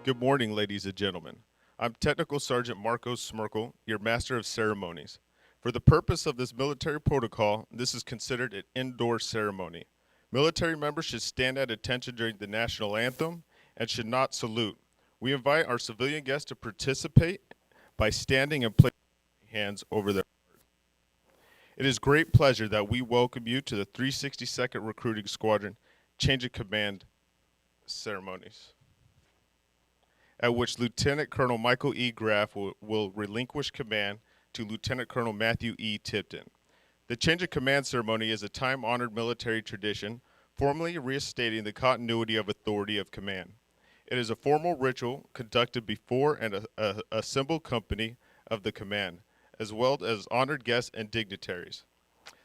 Good morning, ladies and gentlemen. I'm Technical Sergeant Marcos Smirkel, your Master of Ceremonies. For the purpose of this military protocol, this is considered an indoor ceremony. Military members should stand at attention during the national anthem and should not salute. We invite our civilian guests to participate by standing and placing hands over their heart. It is great pleasure that we welcome you to the 362nd Recruiting Squadron Change of Command ceremonies, at which Lieutenant Colonel Michael E. Graff will relinquish command to Lieutenant Colonel Matthew E. Tipton. The change of command ceremony is a time-honored military tradition, formally restating the continuity of authority of command. It is a formal ritual conducted before and assembled company of the command, as well as honored guests and dignitaries.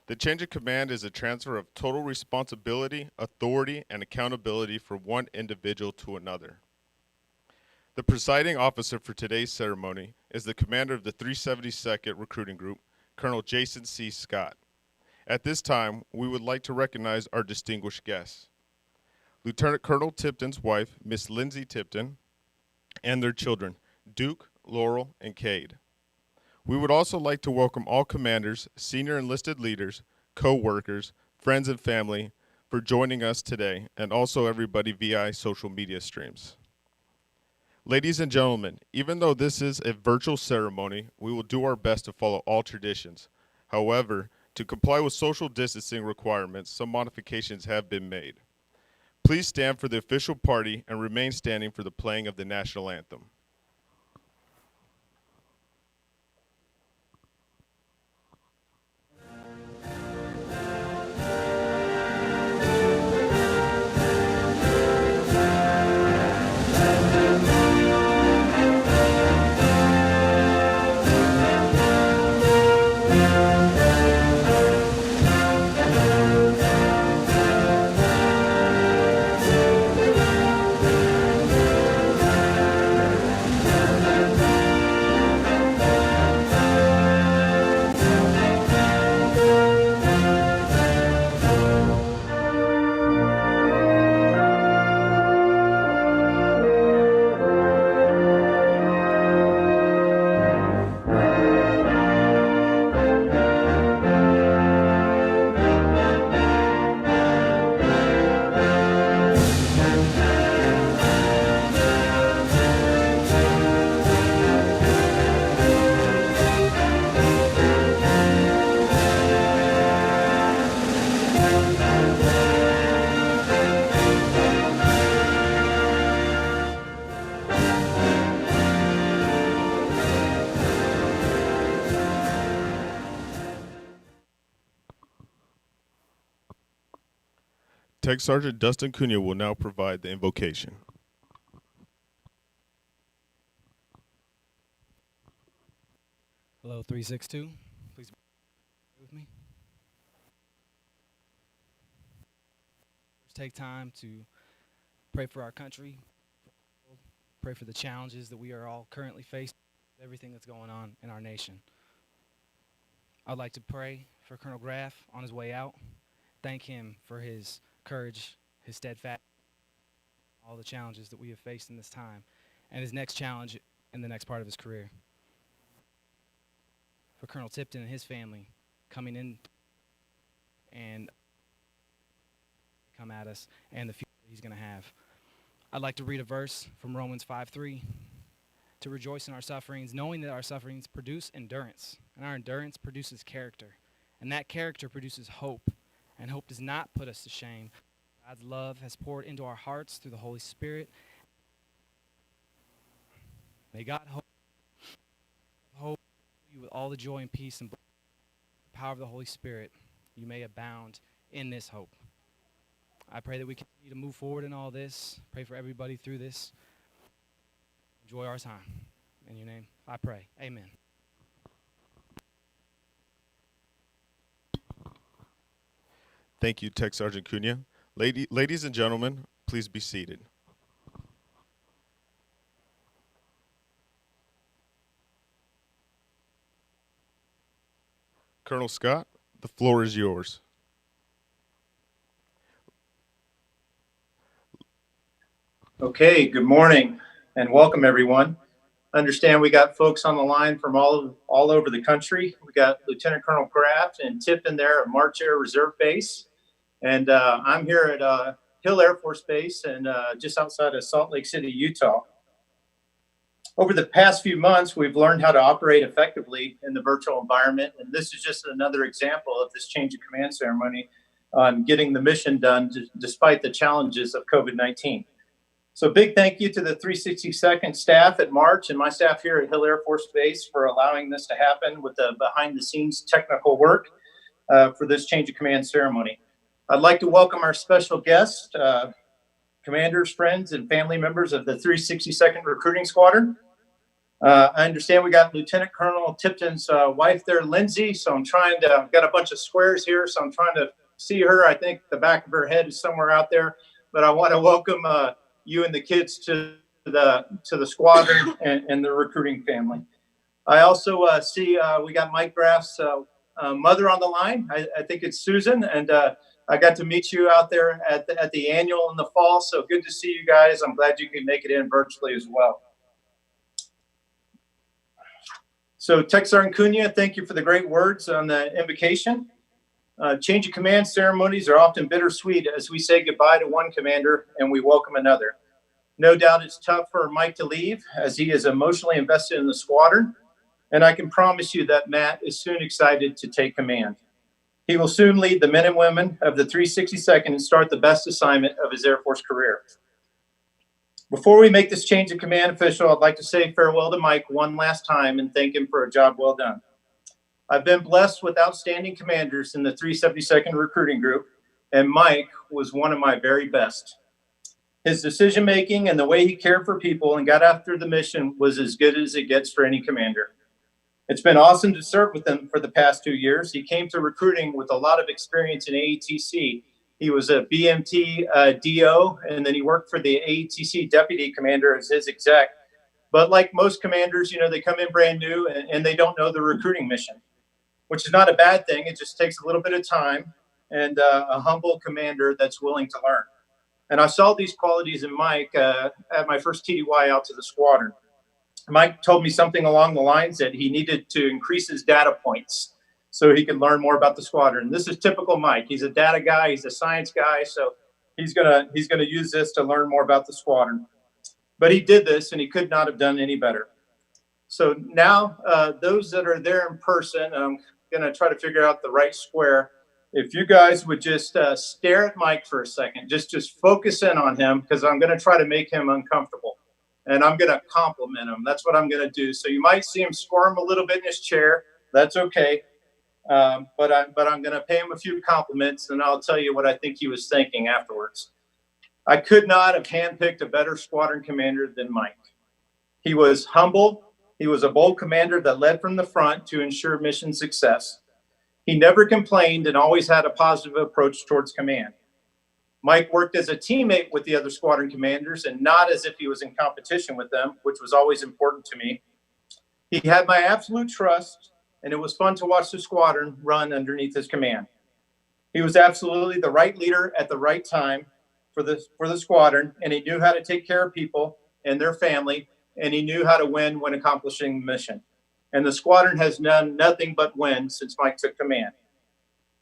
The change of command is a transfer of total responsibility, authority, and accountability from one individual to another. The presiding officer for today's ceremony is the commander of the 372nd Recruiting Group, Colonel Jason C. Scott. At this time, we would like to recognize our distinguished guests. Lieutenant Colonel Tipton's wife, Miss Lindsay Tipton, and their children, Duke, Laurel, and Cade. We would also like to welcome all commanders, senior enlisted leaders, co-workers, friends, and family for joining us today, and also everybody via social media streams. Ladies and gentlemen, even though this is a virtual ceremony, we will do our best to follow all traditions. However, to comply with social distancing requirements, some modifications have been made. Please stand for the official party and remain standing for the playing of the national anthem. Tech Sergeant Dustin Cunha will now provide the invocation. Hello, 362. Please pray with me. Let's take time to pray for our country, pray for the challenges that we are all currently facing, everything that's going on in our nation. I'd like to pray for Colonel Graff on his way out. Thank him for his courage, his steadfast, all the challenges that we have faced in this time, and his next challenge in the next part of his career. For Colonel Tipton and his family coming in and come at us and the future he's going to have. I'd like to read a verse from Romans 5:3. To rejoice in our sufferings, knowing that our sufferings produce endurance, and our endurance produces character, and that character produces hope, and hope does not put us to shame. God's love has poured into our hearts through the Holy Spirit. May God hope you with all the joy and peace and the power of the Holy Spirit, you may abound in this hope. I pray that we continue to move forward in all this. Pray for everybody through this. Enjoy our time. In your name, I pray. Amen. Thank you, Tech Sergeant Cunha. Ladies and gentlemen, please be seated. Colonel Scott, the floor is yours. Okay, good morning. and welcome everyone. Understand we got folks on the line from all over the country. We got Lieutenant Colonel Kraft and Tippin there at March Air Reserve Base, and I'm here at Hill Air Force Base and just outside of Salt Lake City, Utah. Over the past few months, we've learned how to operate effectively in the virtual environment, and this is just another example of this change of command ceremony on getting the mission done despite the challenges of COVID-19. So big thank you to the 362nd staff at March and my staff here at Hill Air Force Base for allowing this to happen with the behind-the-scenes technical work for this change of command ceremony. I'd like to welcome our special guests, commanders, friends, and family members of the 362nd Recruiting Squadron. I understand we got Lieutenant Colonel Tipton's wife there, Lindsay. So I'm trying to, I've got a bunch of squares here. So I'm trying to see her. I think the back of her head is somewhere out there, but I want to welcome you and the kids to the squadron and the recruiting family. I also see we got Mike Graff's mother on the line. I think it's Susan, and I got to meet you out there at the annual in the fall. So good to see you guys. I'm glad you can make it in virtually as well. So Tech Sergeant Cunha, thank you for the great words on the invocation. Change of command ceremonies are often bittersweet as we say goodbye to one commander and we welcome another. No doubt it's tough for Mike to leave as he is emotionally invested in the squadron. And I can promise you that Matt is soon excited to take command. He will soon lead the men and women of the 362nd and start the best assignment of his Air Force career. Before we make this change of command official, I'd like to say farewell to Mike one last time and thank him for a job well done. I've been blessed with outstanding commanders in the 372nd Recruiting Group, and Mike was one of my very best. His decision-making and the way he cared for people and got after the mission was as good as it gets for any commander. It's been awesome to serve with him for the past 2 years. He came to recruiting with a lot of experience in AETC. He was a BMT DO, and then he worked for the AETC deputy commander as his exec. But like most commanders, you know, they come in brand new and they don't know the recruiting mission, which is not a bad thing. It just takes a little bit of time and a humble commander that's willing to learn. And I saw these qualities in Mike at my first TDY out to the squadron. Mike told me something along the lines that he needed to increase his data points so he could learn more about the squadron. This is typical Mike. He's a data guy. He's a science guy. So he's gonna use this to learn more about the squadron. But he did this, and he could not have done any better. So now those that are there in person, I'm gonna try to figure out the right square. If you guys would just stare at Mike for a second, just focus in on him, because I'm gonna try to make him uncomfortable. And I'm gonna compliment him. That's what I'm gonna do. So you might see him squirm a little bit in his chair. That's okay. But I'm going to pay him a few compliments, and I'll tell you what I think he was thinking afterwards. I could not have handpicked a better squadron commander than Mike. He was humble. He was a bold commander that led from the front to ensure mission success. He never complained and always had a positive approach towards command. Mike worked as a teammate with the other squadron commanders and not as if he was in competition with them, which was always important to me. He had my absolute trust, and it was fun to watch the squadron run underneath his command. He was absolutely the right leader at the right time for the squadron, and he knew how to take care of people and their family, and he knew how to win when accomplishing the mission. And the squadron has done nothing but win since Mike took command.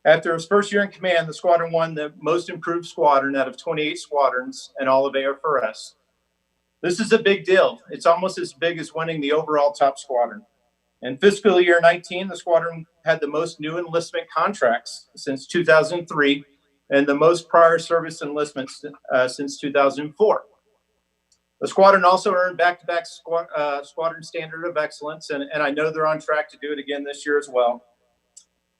After his first year in command, the squadron won the most improved squadron out of 28 squadrons in all of AFRS. This is a big deal. It's almost as big as winning the overall top squadron. In fiscal year 19, the squadron had the most new enlistment contracts since 2003 and the most prior service enlistments since 2004. The squadron also earned back-to-back squadron standard of excellence, and I know they're on track to do it again this year as well.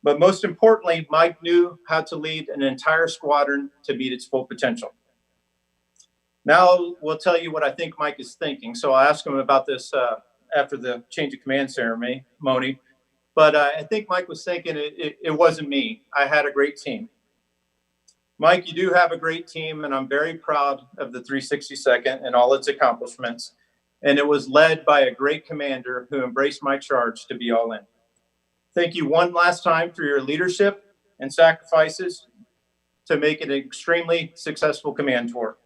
But most importantly, Mike knew how to lead an entire squadron to meet its full potential. Now we'll tell you what I think Mike is thinking. So I'll ask him about this after the change of command ceremony. But I think Mike was thinking it wasn't me. I had a great team. Mike, you do have a great team, and I'm very proud of the 362nd and all its accomplishments. And it was led by a great commander who embraced my charge to be all in. Thank you one last time for your leadership and sacrifices to make it an extremely successful command tour.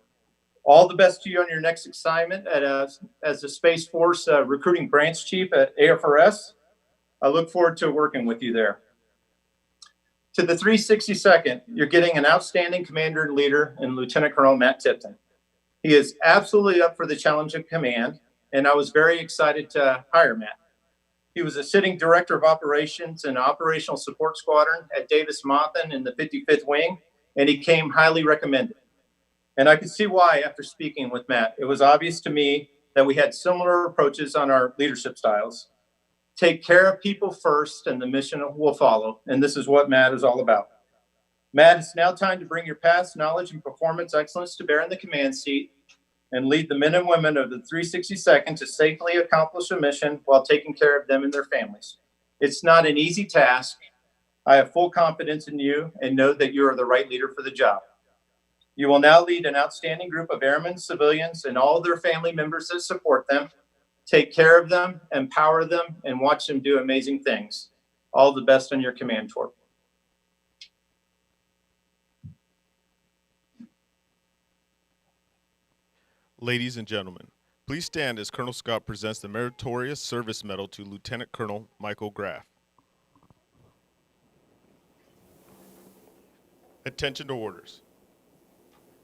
All the best to you on your next assignment as the Space Force Recruiting Branch Chief at AFRS. I look forward to working with you there. To the 362nd, you're getting an outstanding commander and leader in Lieutenant Colonel Matt Tipton. He is absolutely up for the challenge of command, and I was very excited to hire Matt. He was a sitting director of operations and operational support squadron at Davis-Monthan in the 55th Wing, and he came highly recommended. And I could see why after speaking with Matt. It was obvious to me that we had similar approaches on our leadership styles. Take care of people first, and the mission will follow. And this is what Matt is all about. Matt, it's now time to bring your past knowledge and performance excellence to bear in the command seat and lead the men and women of the 362nd to safely accomplish a mission while taking care of them and their families. It's not an easy task. I have full confidence in you and know that you are the right leader for the job. You will now lead an outstanding group of airmen, civilians, and all their family members that support them. Take care of them, empower them, and watch them do amazing things. All the best on your command tour. Ladies and gentlemen, please stand as Colonel Scott presents the Meritorious Service Medal to Lieutenant Colonel Michael Graff. Attention to orders.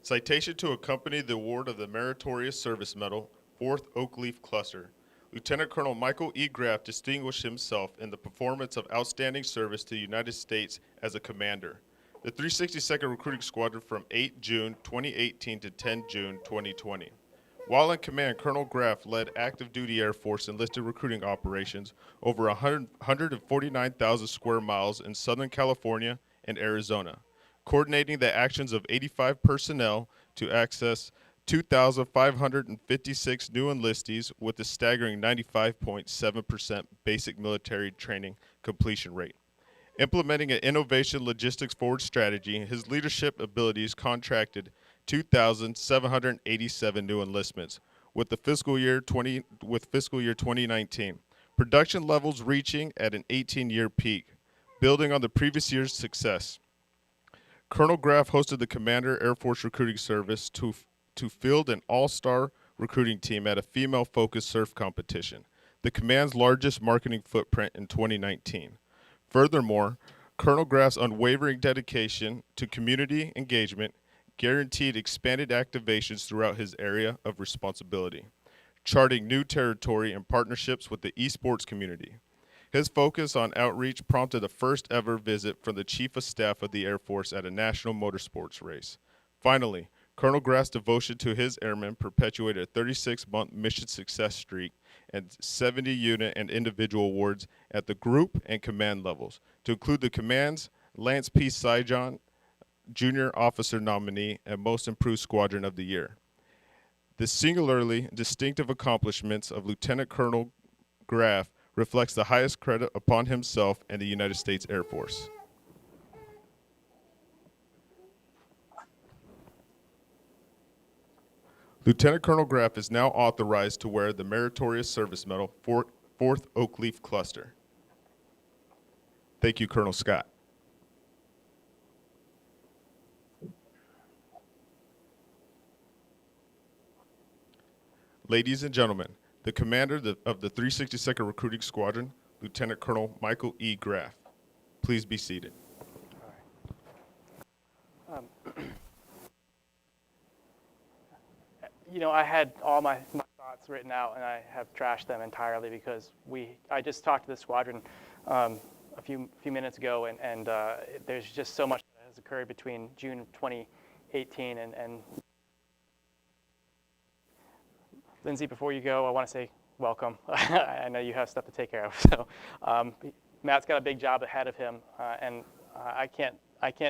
Citation to accompany the award of the Meritorious Service Medal, 4th Oak Leaf Cluster. Lieutenant Colonel Michael E. Graff distinguished himself in the performance of outstanding service to the United States as a commander. The 362nd Recruiting Squadron from 8 June 2018 to 10 June 2020. While in command, Colonel Graff led active duty Air Force enlisted recruiting operations over 149,000 square miles in Southern California and Arizona, coordinating the actions of 85 personnel to access 2,556 new enlistees with a staggering 95.7% basic military training completion rate. Implementing an innovation logistics forward strategy, his leadership abilities contracted 2,787 new enlistments with fiscal year 2019. Production levels reaching at an 18-year peak, building on the previous year's success. Colonel Graff hosted the Commander Air Force Recruiting Service to field an all-star recruiting team at a female-focused surf competition, the command's largest marketing footprint in 2019. Furthermore, Colonel Graff's unwavering dedication to community engagement guaranteed expanded activations throughout his area of responsibility, charting new territory and partnerships with the esports community. His focus on outreach prompted the first ever visit from the Chief of Staff of the Air Force at a national motorsports race. Finally, Colonel Graff's devotion to his airmen perpetuated a 36-month mission success streak and 70 unit and individual awards at the group and command levels, to include the command's Lance P. Saigon, Junior Officer Nominee, and Most Improved Squadron of the Year. The singularly distinctive accomplishments of Lieutenant Colonel Graff reflects the highest credit upon himself and the United States Air Force. Lieutenant Colonel Graff is now authorized to wear the Meritorious Service Medal, 4th Oak Leaf Cluster. Thank you, Colonel Scott. Ladies and gentlemen, the commander of the 362nd Recruiting Squadron, Lieutenant Colonel Michael E. Graff. Please be seated. You know, I had all my thoughts written out, and I have trashed them entirely because I just talked to the squadron a few minutes ago, and there's just so much that has occurred between June of 2018 and Lindsay, before you go, I want to say welcome. I know you have stuff to take care of. So Matt's got a big job ahead of him, and I can't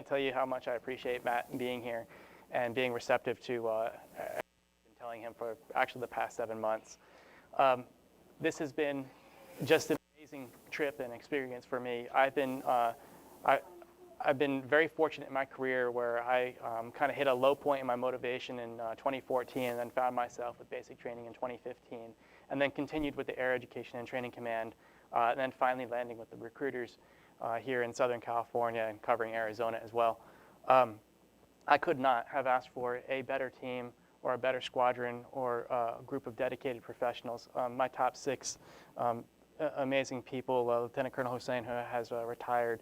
tell you how much I appreciate Matt being here and being receptive to telling him for actually the past 7 months. This has been just an amazing trip and experience for me. I've been very fortunate in my career where I kind of hit a low point in my motivation in 2014 and then found myself with basic training in 2015 and then continued with the Air Education and Training Command and then finally landing with the recruiters here in Southern California and covering Arizona as well. I could not have asked for a better team or a better squadron or a group of dedicated professionals. My top six amazing people: Lieutenant Colonel Hussein, who has retired,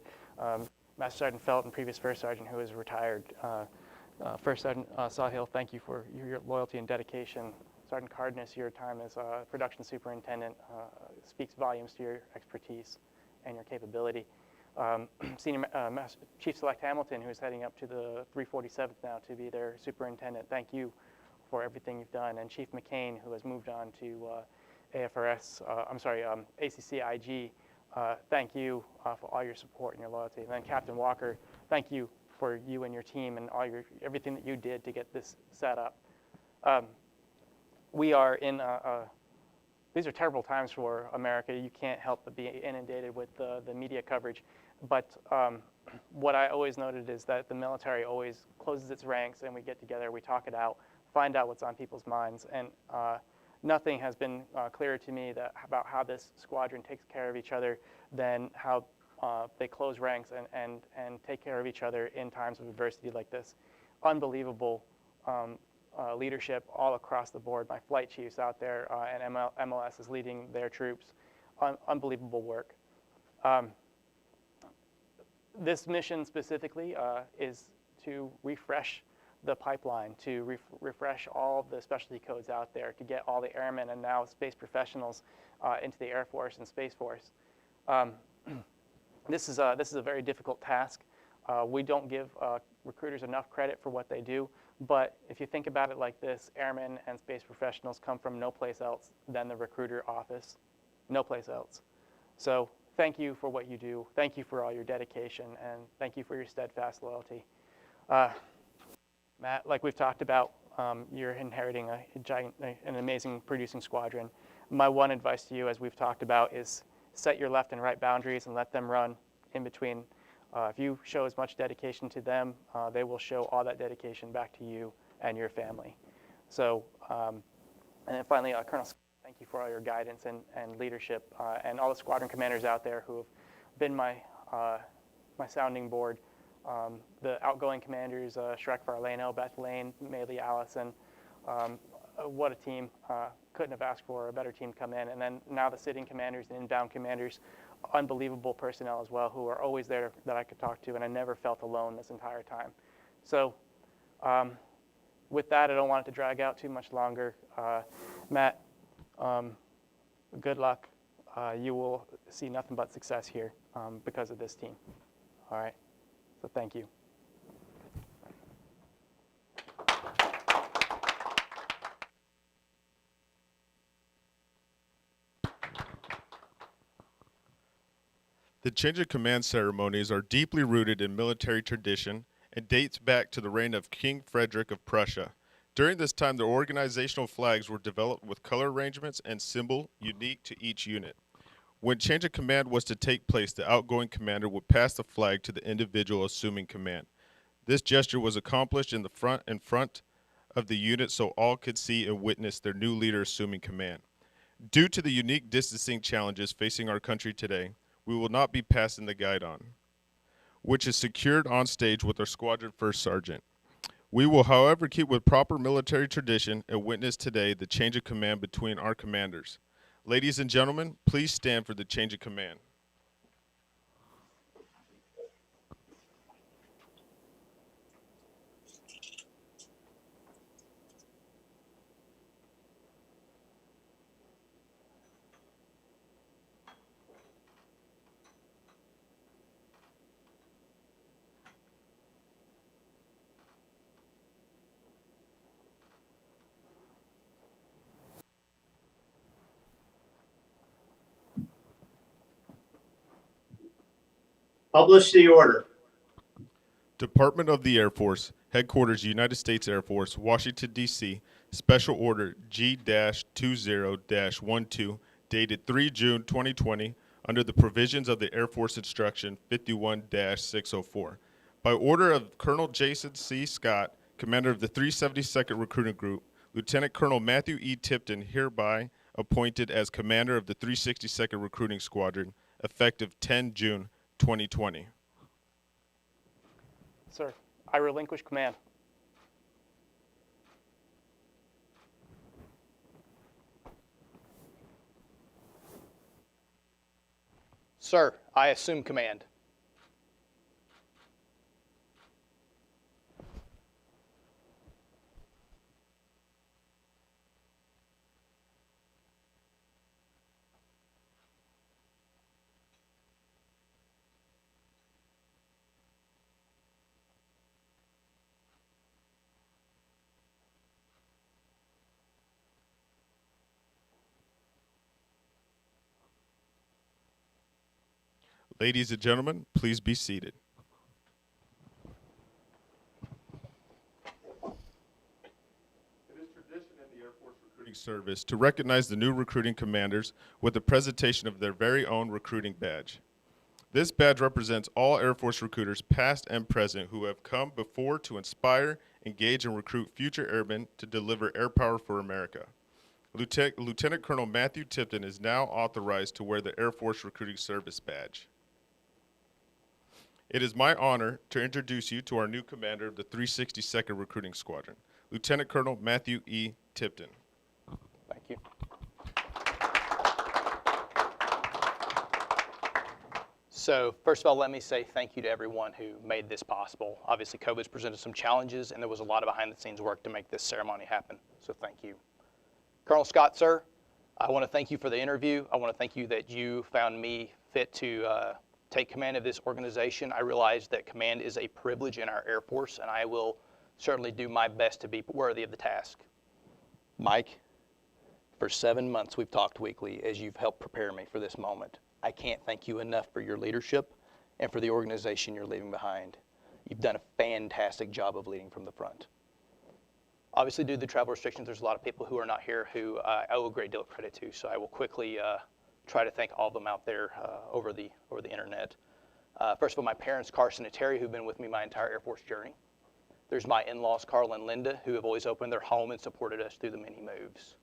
Master Sergeant Felton, previous First Sergeant, who is retired, First Sergeant Sawhill, thank you for your loyalty and dedication. Sergeant Cardenas, your time as production superintendent speaks volumes to your expertise and your capability. Senior Chief Select Hamilton, who's heading up to the 347th now to be their superintendent, thank you for everything you've done. And Chief McCain, who has moved on to ACCIG, thank you for all your support and your loyalty. And then Captain Walker, thank you for you and your team and everything that you did to get this set up. We are in these are terrible times for America. You can't help but be inundated with the media coverage. But what I always noted is that the military always closes its ranks and we get together, we talk it out, find out what's on people's minds. And nothing has been clearer to me about how this squadron takes care of each other than how they close ranks and take care of each other in times of adversity like this. Unbelievable leadership all across the board. My flight chiefs out there and MLS is leading their troops. Unbelievable work. This mission specifically is to refresh the pipeline, to refresh all of the specialty codes out there, to get all the airmen and now space professionals into the Air Force and Space Force. This is a very difficult task. We don't give recruiters enough credit for what they do, but if you think about it like this, airmen and space professionals come from no place else than the recruiter office, no place else. So thank you for what you do. Thank you for all your dedication, and thank you for your steadfast loyalty. Matt, like we've talked about, you're inheriting an amazing producing squadron. My one advice to you, as we've talked about, is set your left and right boundaries and let them run in between. If you show as much dedication to them, they will show all that dedication back to you and your family. So, and then finally, Colonel, thank you for all your guidance and leadership, and all the squadron commanders out there who have been my sounding board. The outgoing commanders, Shrek Farlano, Beth Lane, Maylee Allison, what a team. Couldn't have asked for a better team to come in. And then now the sitting commanders and inbound commanders, unbelievable personnel as well, who are always there that I could talk to, and I never felt alone this entire time. So with that, I don't want it to drag out too much longer. Matt, good luck. You will see nothing but success here because of this team. All right, so thank you. The change of command ceremonies are deeply rooted in military tradition and dates back to the reign of King Frederick of Prussia. During this time, the organizational flags were developed with color arrangements and symbol unique to each unit. When change of command was to take place, the outgoing commander would pass the flag to the individual assuming command. This gesture was accomplished in front of the unit so all could see and witness their new leader assuming command. Due to the unique distancing challenges facing our country today, we will not be passing the guidon, which is secured on stage with our squadron first sergeant. We will, however, keep with proper military tradition and witness today the change of command between our commanders. Ladies and gentlemen, please stand for the change of command. Publish the order. Department of the Air Force, Headquarters United States Air Force, Washington, D.C., Special Order G-20-12, dated 3 June 2020, under the provisions of the Air Force Instruction 51-604. By order of Colonel Jason C. Scott, Commander of the 372nd Recruiting Group, Lieutenant Colonel Matthew E. Tipton hereby appointed as Commander of the 362nd Recruiting Squadron, effective 10 June 2020. Sir, I relinquish command. Sir, I assume command. Ladies and gentlemen, please be seated. It is tradition in the Air Force Recruiting Service to recognize the new recruiting commanders with the presentation of their very own recruiting badge. This badge represents all Air Force recruiters, past and present, who have come before to inspire, engage, and recruit future airmen to deliver air power for America. Lieutenant Colonel Matthew Tipton is now authorized to wear the Air Force Recruiting Service badge. It is my honor to introduce you to our new commander of the 362nd Recruiting Squadron, Lieutenant Colonel Matthew E. Tipton. Thank you. So first of all, let me say thank you to everyone who made this possible. Obviously, COVID's presented some challenges, and there was a lot of behind-the-scenes work to make this ceremony happen, so thank you. Colonel Scott, sir, I want to thank you for the interview. I want to thank you that you found me fit to take command of this organization. I realize that command is a privilege in our Air Force, and I will certainly do my best to be worthy of the task. Mike, for 7 months we've talked weekly as you've helped prepare me for this moment. I can't thank you enough for your leadership and for the organization you're leaving behind. You've done a fantastic job of leading from the front. Obviously, due to the travel restrictions, there's a lot of people who are not here who I owe a great deal of credit to, so I will quickly try to thank all of them out there over the internet. First of all, my parents, Carson and Terry, who've been with me my entire Air Force journey. There's my in-laws, Carl and Linda, who have always opened their home and supported us through the many moves.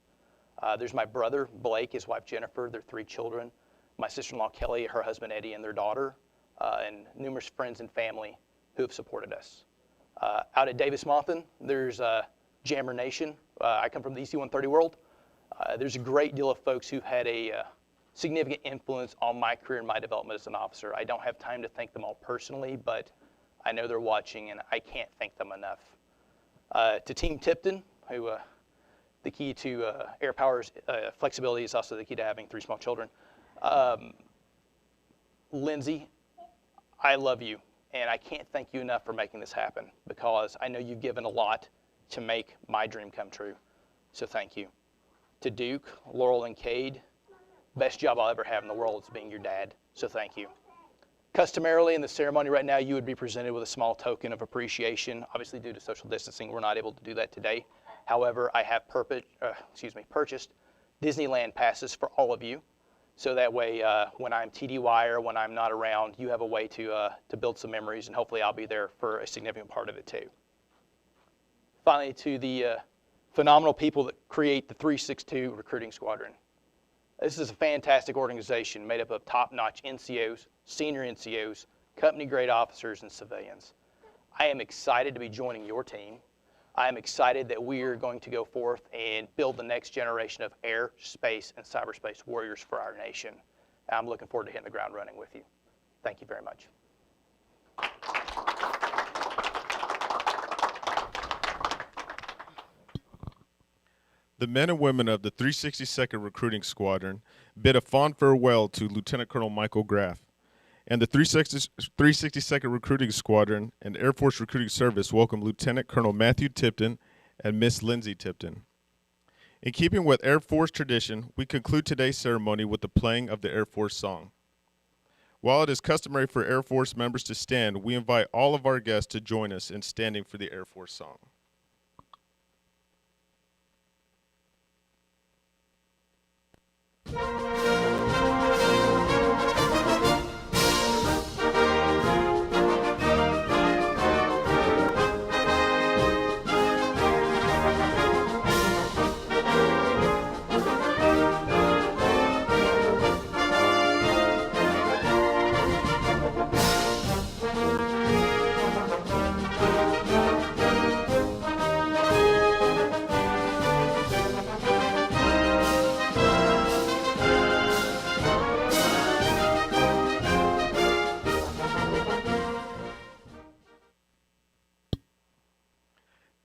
There's my brother, Blake, his wife, Jennifer, their 3 children, my sister-in-law, Kelly, her husband, Eddie, and their daughter, and numerous friends and family who have supported us. Out at Davis-Monthan, there's Jammer Nation. I come from the EC-130 world. There's a great deal of folks who had a significant influence on my career and my development as an officer. I don't have time to thank them all personally, but I know they're watching, and I can't thank them enough. To Team Tipton, who the key to air power's flexibility is also the key to having 3 small children. Lindsay, I love you, and I can't thank you enough for making this happen because I know you've given a lot to make my dream come true, so thank you. To Duke, Laurel, and Cade, best job I'll ever have in the world is being your dad, so thank you. Customarily in the ceremony right now, you would be presented with a small token of appreciation. Obviously, due to social distancing, we're not able to do that today. However, I have purchased Disneyland passes for all of you, so that way when I'm TDY or when I'm not around, you have a way to build some memories, and hopefully I'll be there for a significant part of it too. Finally, to the phenomenal people that create the 362 Recruiting Squadron. This is a fantastic organization made up of top-notch NCOs, senior NCOs, company-grade officers, and civilians. I am excited to be joining your team. I am excited that we are going to go forth and build the next generation of air, space, and cyberspace warriors for our nation. I'm looking forward to hitting the ground running with you. Thank you very much. The men and women of the 362nd Recruiting Squadron bid a fond farewell to Lieutenant Colonel Michael Graff, and the 362nd Recruiting Squadron and Air Force Recruiting Service welcome Lieutenant Colonel Matthew Tipton and Miss Lindsay Tipton. In keeping with Air Force tradition, we conclude today's ceremony with the playing of the Air Force song. While it is customary for Air Force members to stand, we invite all of our guests to join us in standing for the Air Force song.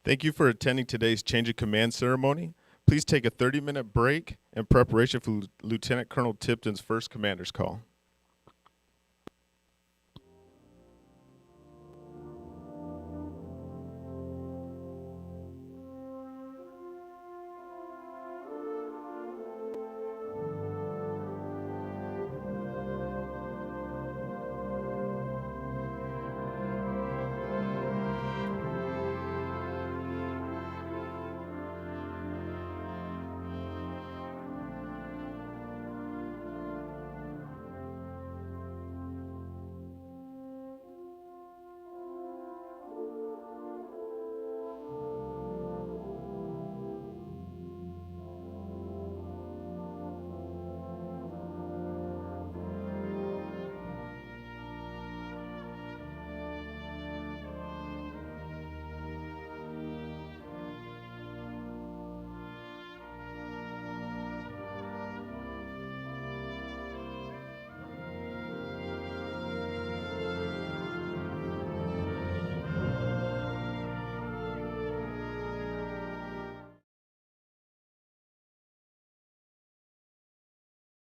Thank you for attending today's change of command ceremony. Please take a 30-minute break in preparation for Lieutenant Colonel Tipton's first commander's call.